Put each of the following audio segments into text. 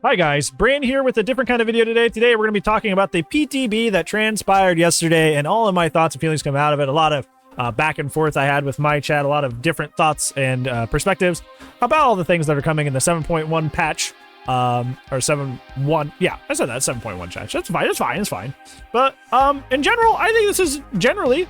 Hi guys, Brain here with a different kind of video today. Today we're going to be talking about the PTB that transpired yesterday and all of my thoughts and feelings come out of it. A lot of back and forth I had with my chat, a lot of different thoughts and perspectives about all the things that are coming in the 7.1 patch, or 7.1. Yeah, I said that 7.1 patch. That's fine. It's fine. But in general, I think this is generally,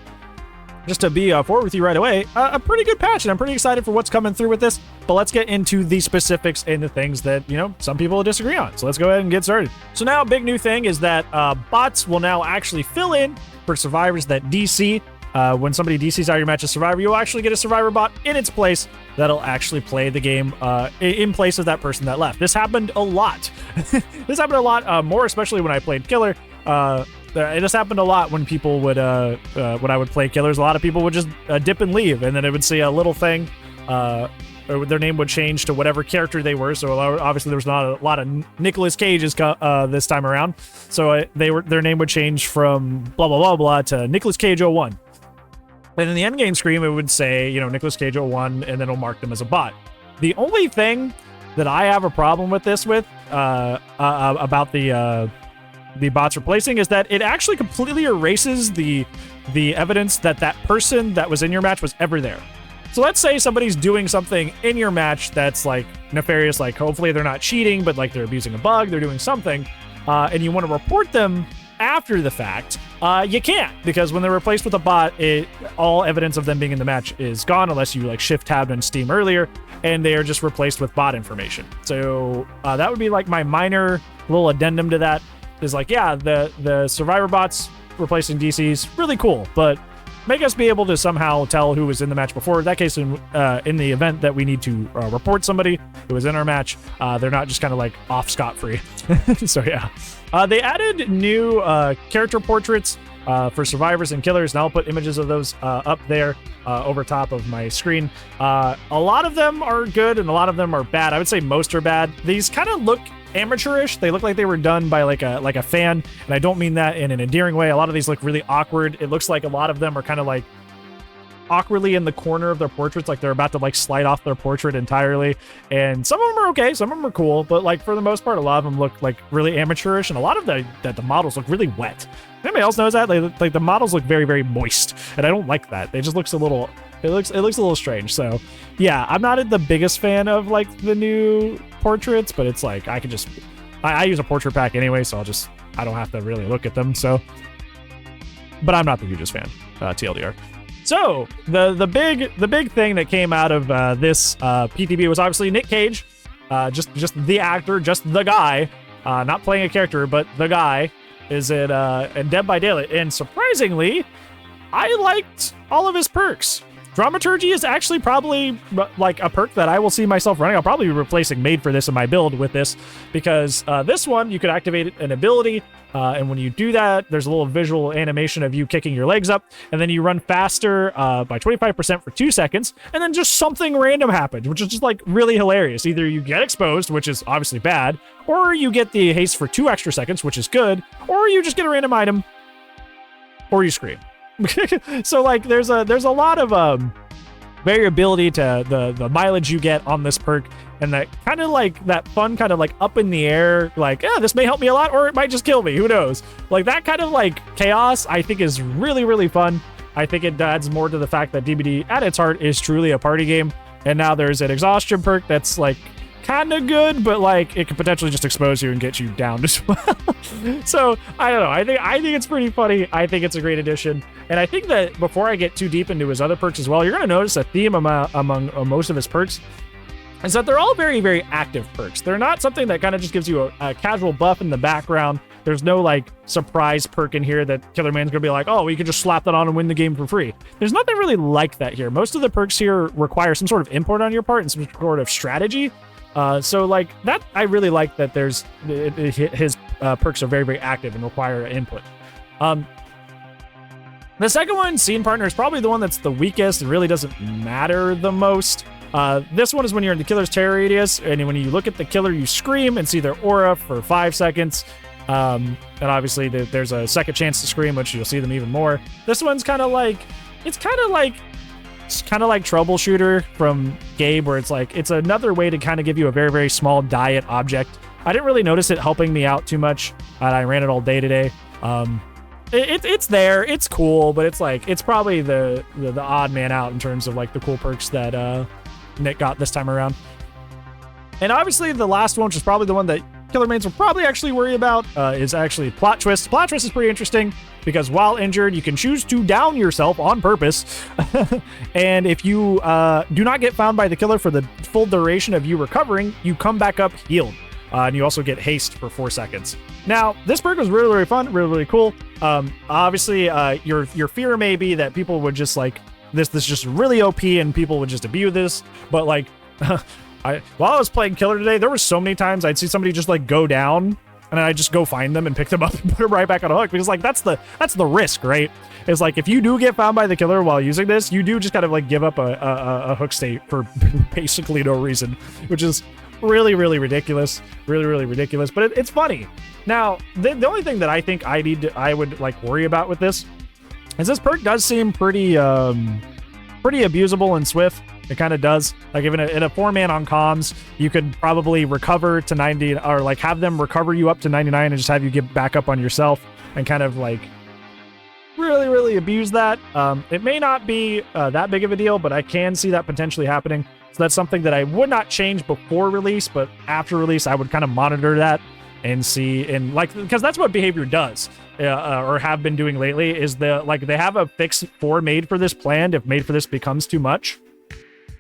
just to be forward with you right away, a pretty good patch, and I'm pretty excited for what's coming through with this. But let's get into the specifics and the things that, you know, some people disagree on. So let's go ahead and get started. So now a big new thing is that bots will now actually fill in for survivors that DC. When somebody DCs out your match as survivor, you'll actually get a survivor bot in its place that'll actually play the game in place of that person that left. This happened a lot. This happened a lot more, especially when I played killer. This happened a lot when people would, when I would play killers, a lot of people would just dip and leave, and then it would see a little thing, or their name would change to whatever character they were. So obviously there was not a lot of Nicolas Cages this time around. So their name would change from blah, blah, blah, blah to Nicolas Cage 01. And in the end game screen, it would say, you know, Nicolas Cage 01, and then it'll mark them as a bot. The only thing that I have a problem with this about the bots replacing is that it actually completely erases the evidence that that person that was in your match was ever there. So let's say somebody's doing something in your match that's like nefarious, like hopefully they're not cheating, but like they're abusing a bug, they're doing something, and you want to report them after the fact. You can't, because when they're replaced with a bot, all evidence of them being in the match is gone unless you like shift tabbed in Steam earlier, and they are just replaced with bot information. So that would be like my minor little addendum to that. Is like, yeah, the survivor bots replacing DCs, really cool, but make us be able to somehow tell who was in the match before. In that case, in the event that we need to report somebody who was in our match, they're not just kind of like off scot-free. So yeah, they added new character portraits for survivors and killers, and I'll put images of those up there over top of my screen. A lot of them are good and a lot of them are bad. I would say most are bad. These kind of look amateurish. They look like they were done by like a fan, and I don't mean that in an endearing way. A lot of these look really awkward. It looks like a lot of them are kind of like awkwardly in the corner of their portraits, like they're about to like slide off their portrait entirely. And some of them are okay, some of them are cool, but like for the most part, a lot of them look like really amateurish, and a lot of the models look really wet. Anybody else knows that? Like the models look very, very moist, and I don't like that. It just looks a little, it looks a little strange. So yeah, I'm not the biggest fan of like the new portraits, but it's like I use a portrait pack anyway, so I don't have to really look at them. So, but I'm not the hugest fan, TLDR. So the big thing that came out of this PTB was obviously Nick Cage, just the actor, just the guy, not playing a character, but the guy is in Dead by Daylight. And surprisingly, I liked all of his perks. Dramaturgy is actually probably like a perk that I will see myself running. I'll probably be replacing Made for this in my build with this, because this one, you could activate an ability, and when you do that, there's a little visual animation of you kicking your legs up, and then you run faster by 25% for 2 seconds, and then just something random happens, which is just like really hilarious. Either you get exposed, which is obviously bad, or you get the haste for 2 extra seconds, which is good, or you just get a random item, or you scream. So like there's a lot of variability to the mileage you get on this perk, and that kind of like that fun kind of like up in the air, like, yeah, this may help me a lot or it might just kill me, who knows, like that kind of like chaos I think is really, really fun. I think it adds more to the fact that DBD at its heart is truly a party game, and now there's an exhaustion perk that's like kind of good, but like it could potentially just expose you and get you down as well. So I don't know, I think it's pretty funny. I think it's a great addition, and I think that before I get too deep into his other perks as well, you're going to notice a theme among most of his perks is that they're all very, very active perks. They're not something that kind of just gives you a casual buff in the background. There's no like surprise perk in here that Killer Man's gonna be like, oh, we can just slap that on and win the game for free. There's nothing really like that here. Most of the perks here require some sort of input on your part and some sort of strategy. So like that, I really like that there's his perks are very, very active and require input. The second one, Scene Partner, is probably the one that's the weakest and really doesn't matter the most. This one is when you're in the killer's terror radius, and when you look at the killer, you scream and see their aura for 5 seconds. And obviously there's a second chance to scream, which you'll see them even more. This one's kind of like Troubleshooter from Gabe, where it's like, it's another way to kind of give you a very, very small diet object I didn't really notice it helping me out too much, and I ran it all day today. It's there, it's cool, but it's like, it's probably the odd man out in terms of like the cool perks that Nick got this time around. And obviously the last one, which is probably the one that killer mains will probably actually worry about, is actually Plot Twist. Plot Twist is pretty interesting because while injured, you can choose to down yourself on purpose. And if you do not get found by the killer for the full duration of you recovering, you come back up healed. And you also get haste for 4 seconds. Now, this perk was really, really fun, really, really cool. Obviously, your fear may be that people would just like, this just really OP and people would just abuse this, but like, while I was playing killer today, there were so many times I'd see somebody just like go down and I'd just go find them and pick them up and put them right back on a hook, because like that's the risk, right? It's like if you do get found by the killer while using this, you do just kind of like give up a hook state for basically no reason, which is really, really ridiculous. Really, really ridiculous, but it's funny. Now, the only thing that I think I would like worry about with this is this perk does seem pretty abusable in Swift. It kind of does. Like if in a 4-man on comms, you could probably recover to 90, or like have them recover you up to 99 and just have you get back up on yourself and kind of like really, really abuse that. It may not be that big of a deal, but I can see that potentially happening. So that's something that I would not change before release, but after release, I would kind of monitor that and see, and like, because that's what behavior does, or have been doing lately, is they have a fix made for this planned if made for this becomes too much,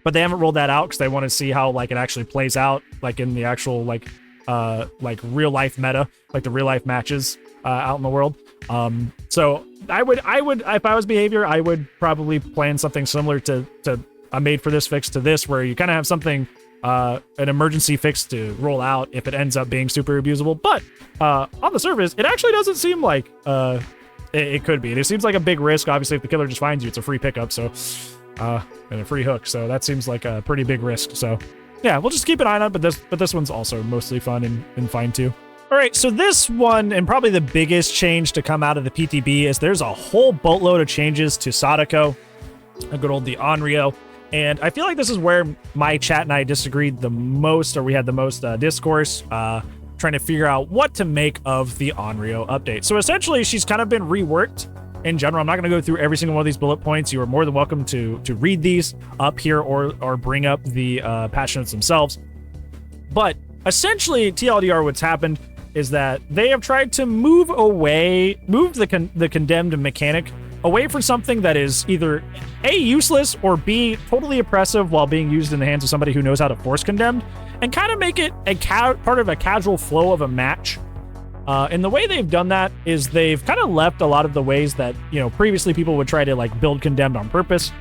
but they haven't rolled that out because they want to see how like it actually plays out, like in the actual like real life meta, like the real life matches out in the world. So I would if I was behavior, I would probably plan something similar to a made for this fix to this, where you kind of have something, an emergency fix to roll out if it ends up being super abusable. But on the surface, it actually doesn't seem like it could be. It seems like a big risk. Obviously, if the killer just finds you, it's a free pickup, so and a free hook. So that seems like a pretty big risk. So yeah, we'll just keep an eye on it. But this one's also mostly fun and fine too. All right, so this one, and probably the biggest change to come out of the PTB, is there's a whole boatload of changes to Sadako, a good old the Onryo. And I feel like this is where my chat and I disagreed the most, or we had the most discourse, trying to figure out what to make of the Onryo update. So essentially, she's kind of been reworked in general. I'm not going to go through every single one of these bullet points. You are more than welcome to read these up here or bring up the patch notes themselves. But essentially, TLDR, what's happened is that they have tried to move the condemned mechanic away from something that is either A, useless, or B, totally oppressive while being used in the hands of somebody who knows how to force condemned, and kind of make it part of a casual flow of a match. And the way they've done that is they've kind of left a lot of the ways that, you know, previously people would try to like build condemned on purpose.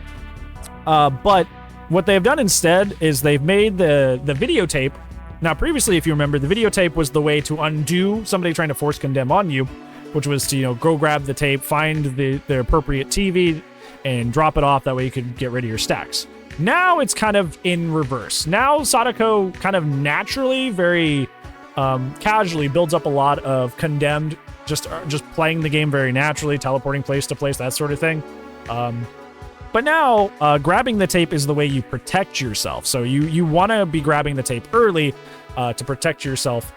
But what they've done instead is they've made the videotape. Now, previously, if you remember, the videotape was the way to undo somebody trying to force condemn on you, which was to, you know, go grab the tape, find the appropriate TV, and drop it off. That way you could get rid of your stacks. Now it's kind of in reverse. Now Sadako kind of naturally, very casually builds up a lot of condemned, just playing the game very naturally, teleporting place to place, that sort of thing. But now grabbing the tape is the way you protect yourself. So you want to be grabbing the tape early to protect yourself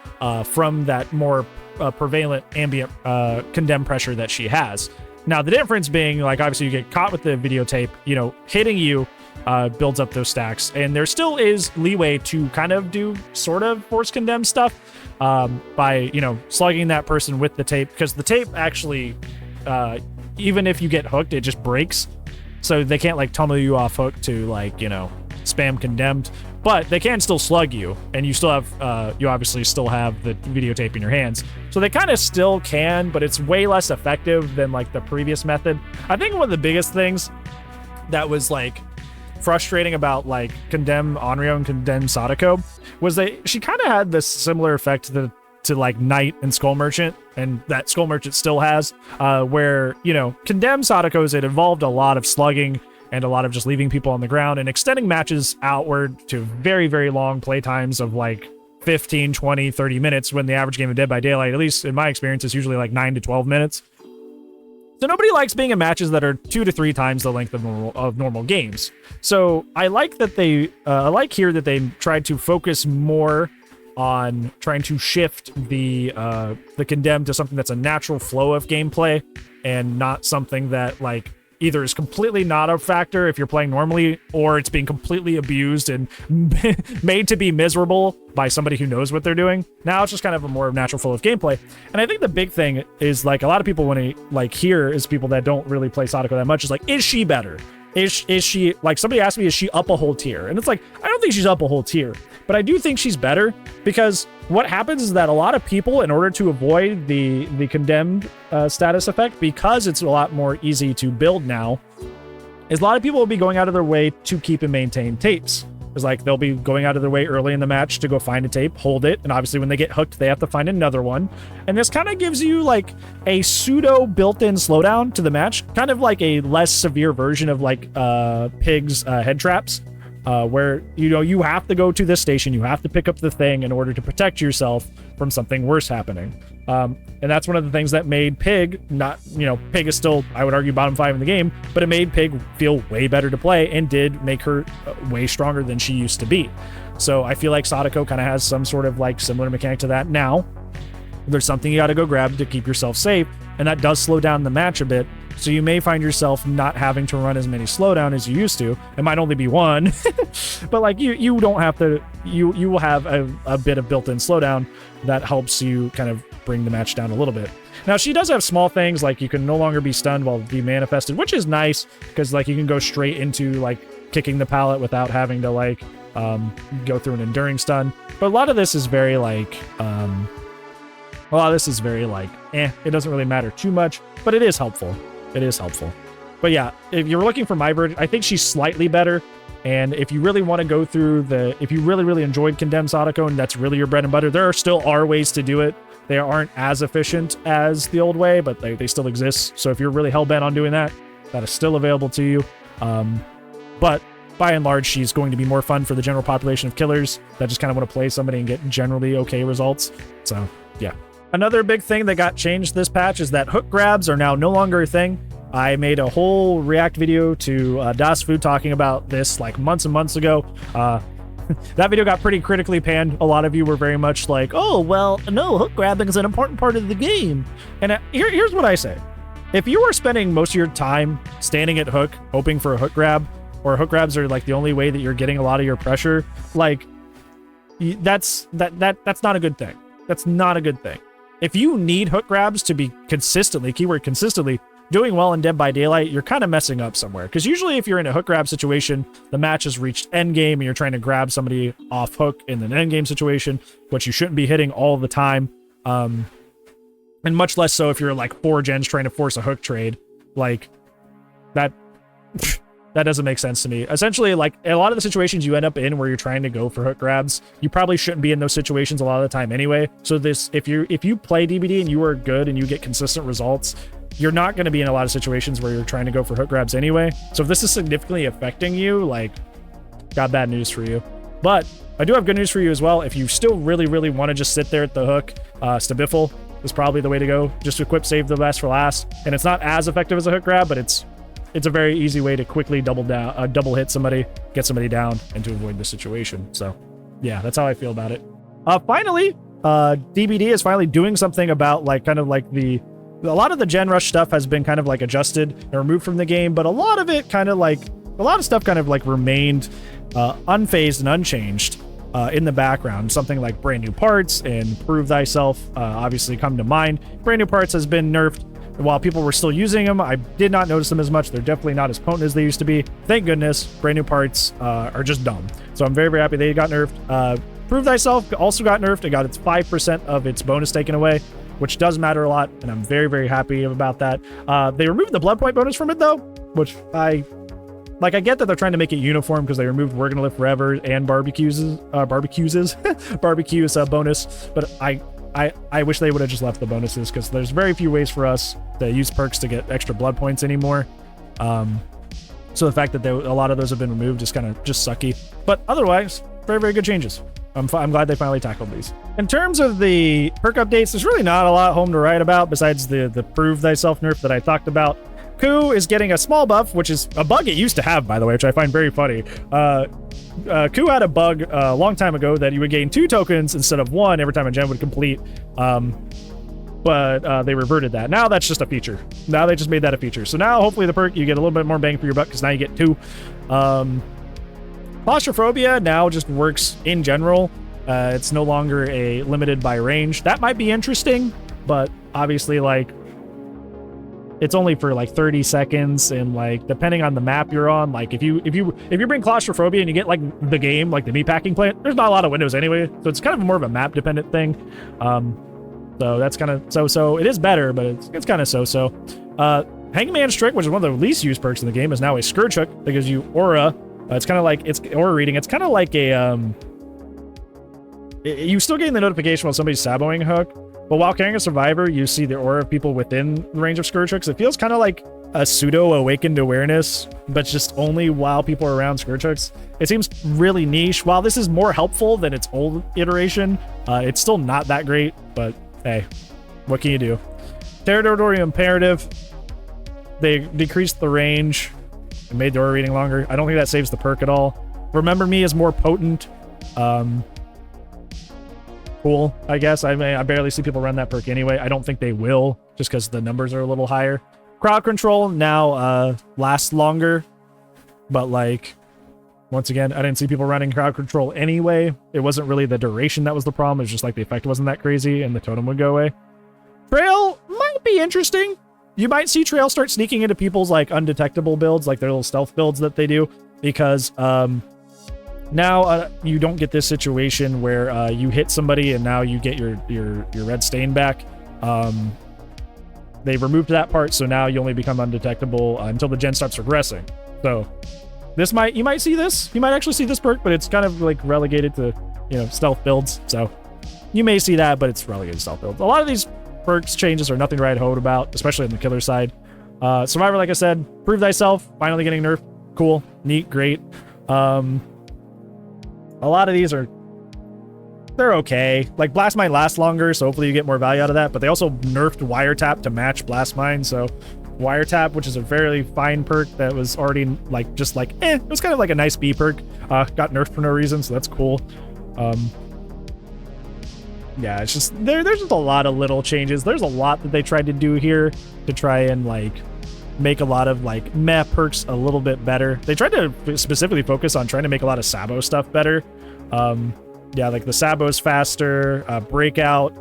from that more prevalent ambient condemn pressure that she has. Now, the difference being, like, obviously you get caught with the videotape, you know, hitting you builds up those stacks, and there still is leeway to kind of do sort of force condemn stuff by, you know, slugging that person with the tape, because the tape actually, even if you get hooked, it just breaks. So they can't like tunnel you off hook to like, you know, spam condemned, but they can still slug you, and you still have, you obviously still have the videotape in your hands. So they kind of still can, but it's way less effective than like the previous method. I think one of the biggest things that was like frustrating about like Condemn Onryo and Condemn Sadako was she kind of had this similar effect to like Knight and Skull Merchant, and that Skull Merchant still has, where, you know, Condemn Sadako's, it involved a lot of slugging and a lot of just leaving people on the ground and extending matches outward to very, very long play times of like 15, 20, 30 minutes, when the average game of Dead by Daylight, at least in my experience, is usually like 9 to 12 minutes. So nobody likes being in matches that are 2 to 3 times the length of normal games. So I like that I like here that they tried to focus more on trying to shift the condemned to something that's a natural flow of gameplay and not something that like either is completely not a factor if you're playing normally, or it's being completely abused and made to be miserable by somebody who knows what they're doing. Now it's just kind of a more natural flow of gameplay. And I think the big thing is like a lot of people when they like hear is people that don't really play Sadako that much is like, is she better? Is she, like somebody asked me, is she up a whole tier? And it's like, I don't think she's up a whole tier, but I do think she's better because what happens is that a lot of people, in order to avoid the condemned status effect, because it's a lot more easy to build now, is a lot of people will be going out of their way to keep and maintain tapes. It's like they'll be going out of their way early in the match to go find a tape, hold it, and obviously when they get hooked, they have to find another one. And this kind of gives you like a pseudo built-in slowdown to the match, kind of like a less severe version of like Pig's head traps, where you have to go to this station, you have to pick up the thing in order to protect yourself from something worse happening. And that's one of the things that made Pig not, Pig is still, I would argue, bottom 5 in the game, but it made Pig feel way better to play and did make her way stronger than she used to be. So I feel like Sadako kind of has some sort of like similar mechanic to that now. There's something you got to go grab to keep yourself safe, and that does slow down the match a bit. So you may find yourself not having to run as many slowdown as you used to. It might only be one, but like you don't have to, you will have a bit of built-in slowdown that helps you kind of bring the match down a little bit. Now she does have small things like you can no longer be stunned while be manifested, which is nice because like you can go straight into like kicking the pallet without having to like go through an enduring stun. But a lot of this is very like, it doesn't really matter too much, but it is helpful. It is helpful. But yeah, if you're looking for my verdict, I think she's slightly better. And if you really want to go through if you really enjoyed Condemned Sadako and that's really your bread and butter, there still are ways to do it. They aren't as efficient as the old way, but they still exist. So if you're really hell-bent on doing that, that is still available to you. But by and large, she's going to be more fun for the general population of killers that just kind of want to play somebody and get generally okay results. So yeah. Another big thing that got changed this patch is that hook grabs are now no longer a thing. I made a whole react video to Das Food talking about this like months and months ago. That video got pretty critically panned. A lot of you were very much like, oh, well, no, hook grabbing is an important part of the game. And here's what I say. If you are spending most of your time standing at hook, hoping for a hook grab, or hook grabs are like the only way that you're getting a lot of your pressure, like that's not a good thing. That's not a good thing. If you need hook grabs to be consistently, keyword consistently, doing well in Dead by Daylight, you're kind of messing up somewhere. Because usually if you're in a hook grab situation, the match has reached endgame and you're trying to grab somebody off hook in an endgame situation, which you shouldn't be hitting all the time. And much less so if you're like 4 gens trying to force a hook trade. Like, that doesn't make sense to me. Essentially, like, a lot of the situations you end up in where you're trying to go for hook grabs, you probably shouldn't be in those situations a lot of the time anyway. So if you play DBD and you are good and you get consistent results, you're not going to be in a lot of situations where you're trying to go for hook grabs anyway. So if this is significantly affecting you, like, got bad news for you. But I do have good news for you as well. If you still really want to just sit there at the hook, Stabiffle is probably the way to go. Just equip Save the Best for last. And it's not as effective as a hook grab, but it's a very easy way to quickly double hit somebody, get somebody down, and to avoid the situation. So yeah, that's how I feel about it. Finally, DBD is finally doing something about like kind of like a lot of the Gen Rush stuff has been kind of like adjusted and removed from the game, but a lot of it kind of like, a lot of stuff kind of like remained unfazed and unchanged in the background. Something like brand new parts and Prove Thyself obviously come to mind. Brand new parts has been nerfed. While people were still using them, I did not notice them as much. They're definitely not as potent as they used to be. Thank goodness, brand new parts are just dumb. So I'm very happy they got nerfed. Prove Thyself also got nerfed. It got its 5% of its bonus taken away, which does matter a lot, and I'm very happy about that. They removed the blood point bonus from it though, which I get that they're trying to make it uniform because they removed We're Gonna Live Forever and barbecues bonus, but I wish they would have just left the bonuses because there's very few ways for us to use perks to get extra blood points anymore. So the fact that a lot of those have been removed is kind of just sucky, but otherwise very good changes. I'm glad they finally tackled these. In terms of the perk updates, there's really not a lot home to write about besides the Prove Thyself nerf that I talked about. Ku is getting a small buff, which is a bug it used to have, by the way, which I find very funny. Ku had a bug a long time ago that you would gain 2 tokens instead of 1 every time a gen would complete. But they reverted that. Now that's just a feature. Now they just made that a feature. So now hopefully the perk, you get a little bit more bang for your buck because now you get 2. Claustrophobia now just works in general. It's no longer limited by range. That might be interesting, but obviously like it's only for like 30 seconds, and like depending on the map you're on, like if you bring claustrophobia and you get like the game, like the meatpacking plant, there's not a lot of windows anyway, so it's kind of more of a map dependent thing. So that's kind of so. It is better, but it's kind of so. Hangman's Trick, which is one of the least used perks in the game, is now a Scourge Hook that gives you aura. It's kind of like it's aura reading. It's kind of like a you still getting the notification while somebody's saboing a hook, but while carrying a survivor, you see the aura of people within the range of Scourge Hooks. It feels kind of like a pseudo awakened awareness, but just only while people are around Scourge Hooks. It seems really niche. While this is more helpful than its old iteration, it's still not that great, but hey, what can you do? Territorial Imperative, they decreased the range and made the aura reading longer. I don't think that saves the perk at all. Remember Me is more potent. Cool, I guess. I barely see people run that perk anyway. I don't think they will, just because the numbers are a little higher. Crowd Control now lasts longer, but like, once again, I didn't see people running Crowd Control anyway. It wasn't really the duration that was the problem. It was just like the effect wasn't that crazy and the totem would go away. Trail might be interesting. You might see Trail start sneaking into people's like undetectable builds, like their little stealth builds that they do, because now you don't get this situation where you hit somebody and now you get your red stain back. They've removed that part, so now you only become undetectable until the gen starts regressing. So you might see this. You might actually see this perk, but it's kind of like relegated to, stealth builds. So you may see that, but it's relegated to stealth builds. A lot of these perks changes are nothing to write home about, especially on the killer side. Survivor, like I said, Prove Thyself, finally getting nerfed. Cool, neat, great. A lot of these they're okay. Like Blast Mine lasts longer, so hopefully you get more value out of that, but they also nerfed Wiretap to match Blast Mine, so Wiretap, which is a very fine perk that was already it was kind of like a nice B perk, got nerfed for no reason, so that's cool. Yeah, it's just there's just a lot of little changes. There's a lot that they tried to do here to try and make a lot of meh perks a little bit better. They tried to specifically focus on trying to make a lot of Sabo stuff better. Yeah, like the Sabo's faster, Breakout.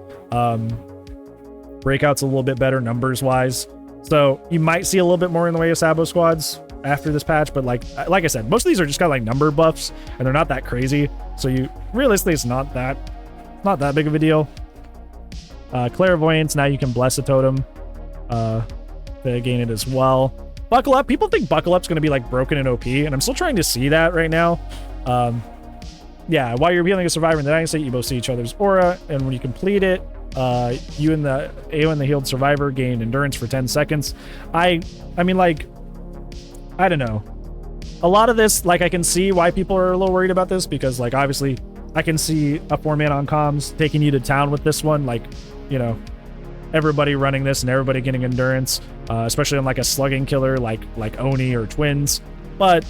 Breakout's a little bit better numbers wise. So you might see a little bit more in the way of Sabo squads after this patch, but like I said, most of these are just kind of like number buffs and they're not that crazy. So realistically, it's not that big of a deal. Clairvoyance, now you can bless a totem. They gain it as well. Buckle Up, people think Buckle Up's going to be broken and OP, and I'm still trying to see that right now. Yeah, while you're healing a survivor in the dying state, you both see each other's aura, and when you complete it, you and the healed survivor gain endurance for 10 seconds. I mean, I don't know. A lot of this, I can see why people are a little worried about this, because obviously I can see a 4-man on comms taking you to town with this one, everybody running this and everybody getting endurance, especially on a slugging killer like Oni or Twins. But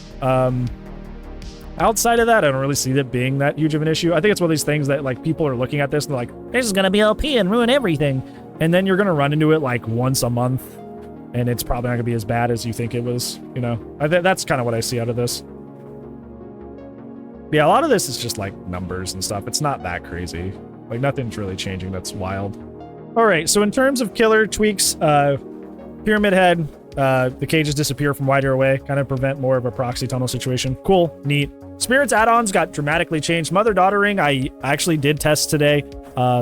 outside of that, I don't really see that being that huge of an issue. I think it's one of these things that people are looking at this and they're like, this is gonna be OP and ruin everything, and then you're gonna run into it once a month, and it's probably not gonna be as bad as you think it was. That's kind of what I see out of this. Yeah, a lot of this is just numbers and stuff. It's not that crazy. Nothing's really changing that's wild. All right, so in terms of killer tweaks, Pyramid Head, the cages disappear from wider away, kind of prevent more of a proxy tunnel situation. Cool, neat. Spirit's add-ons got dramatically changed. Mother-daughter ring, I actually did test today.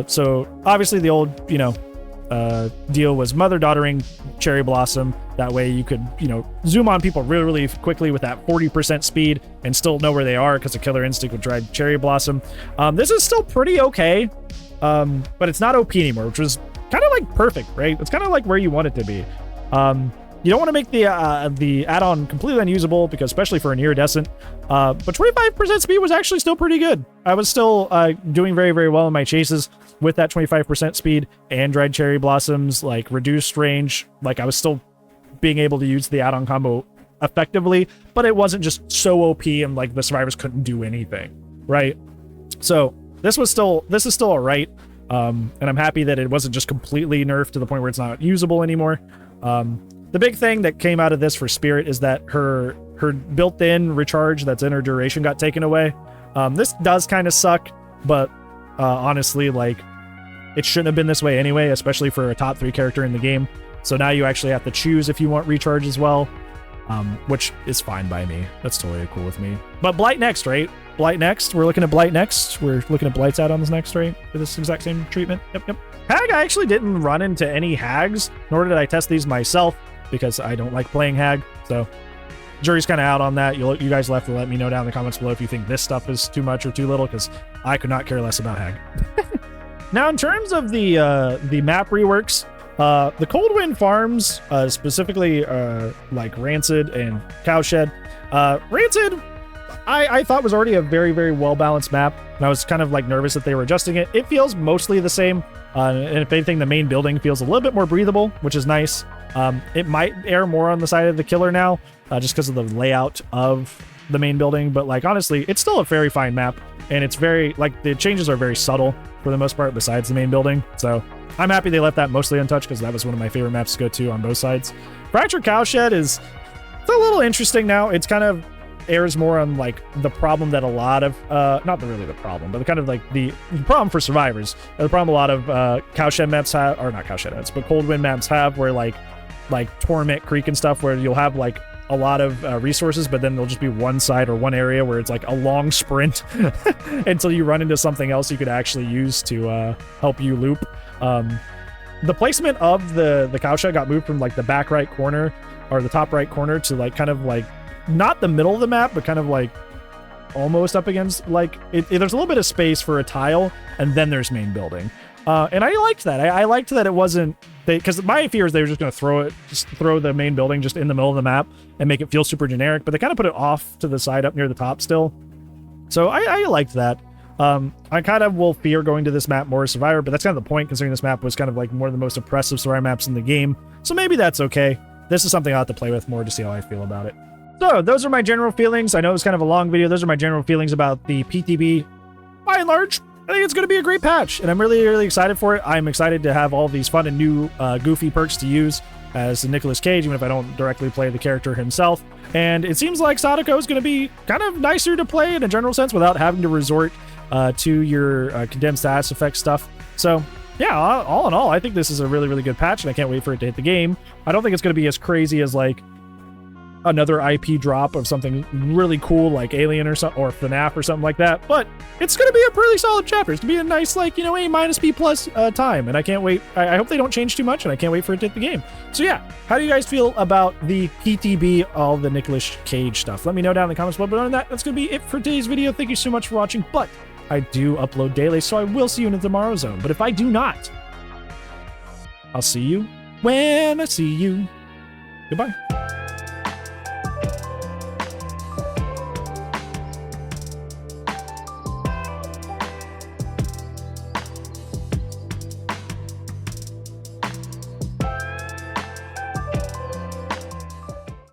So obviously the old, deal was Mother-daughter ring, Cherry Blossom. That way you could, zoom on people really, really quickly with that 40% speed and still know where they are because the killer instinct would drive Cherry Blossom. This is still pretty okay, but it's not OP anymore, which was kind of perfect, right? It's kind of where you want it to be. You don't want to make the add-on completely unusable, because especially for an iridescent, but 25% speed was actually still pretty good. I was still doing very, very well in my chases with that 25% speed and dried cherry blossoms, reduced range. I was still being able to use the add-on combo effectively, but it wasn't just so OP and like the survivors couldn't do anything, right? So this is still all right. And I'm happy that it wasn't just completely nerfed to the point where it's not usable anymore. The big thing that came out of this for Spirit is that her built-in recharge that's in her duration got taken away. This does kind of suck, but honestly, like, it shouldn't have been this way anyway, especially for a top 3 character in the game. So now you actually have to choose if you want recharge as well, which is fine by me. That's totally cool with me. But Blight next, right? Blight next. We're looking at Blight next. We're looking at Blights Addons next, right? For this exact same treatment. Yep. Hag, I actually didn't run into any Hags, nor did I test these myself, because I don't like playing Hag. So jury's kind of out on that. You guys will have to let me know down in the comments below if you think this stuff is too much or too little, because I could not care less about Hag. Now, in terms of the map reworks, the Coldwind farms, specifically like Rancid and Cowshed. Rancid, I thought was already a very, very well-balanced map, and I was kind of like nervous that they were adjusting it. It feels mostly the same, and if anything, the main building feels a little bit more breathable, which is nice. It might err more on the side of the killer now, just because of the layout of the main building, but like honestly, it's still a very fine map, and it's very, like, the changes are very subtle for the most part besides the main building, so I'm happy they left that mostly untouched, because that was one of my favorite maps to go to on both sides. Fractured Cowshed it's a little interesting now. It's kind of airs more on like the problem that a lot of not really the problem, but the kind of like the problem for survivors, the problem a lot of Cowshed maps have, or not Cowshed maps, but Coldwind maps have, where like Torment Creek and stuff, where you'll have like a lot of resources, but then there'll just be one side or one area where it's like a long sprint until you run into something else you could actually use to help you loop. The placement of the Cowshed got moved from like the back right corner or the top right corner to like kind of like not the middle of the map, but kind of like almost up against, like there's a little bit of space for a tile, and then there's main building. And I liked that. I liked that it wasn't, because my fear is they were just going to throw the main building just in the middle of the map and make it feel super generic, but they kind of put it off to the side up near the top still. So I liked that. I kind of will fear going to this map more as Survivor, but that's kind of the point, considering this map was kind of like one of the most oppressive Survivor maps in the game. So maybe that's okay. This is something I'll have to play with more to see how I feel about it. So those are my general feelings. I know it was kind of a long video. Those are my general feelings about the PTB. By and large, I think it's going to be a great patch, and I'm really, really excited for it. I'm excited to have all these fun and new goofy perks to use as Nicolas Cage, even if I don't directly play the character himself. And it seems like Sadako is going to be kind of nicer to play in a general sense without having to resort to your condensed status effect stuff. So yeah, all in all, I think this is a really, really good patch, and I can't wait for it to hit the game. I don't think it's going to be as crazy as like another IP drop of something really cool like Alien or something, or FNAF or something like that, but it's going to be a pretty solid chapter. It's going to be a nice, like, you know, A- B+ time, and I can't wait. I hope they don't change too much, and I can't wait for it to hit the game. So yeah, how do you guys feel about the PTB, all the Nicolas Cage stuff? Let me know down in the comments below. But other than that, that's going to be it for today's video. Thank you so much for watching, but I do upload daily, so I will see you in the tomorrow zone. But if I do not, I'll see you when I see you. Goodbye.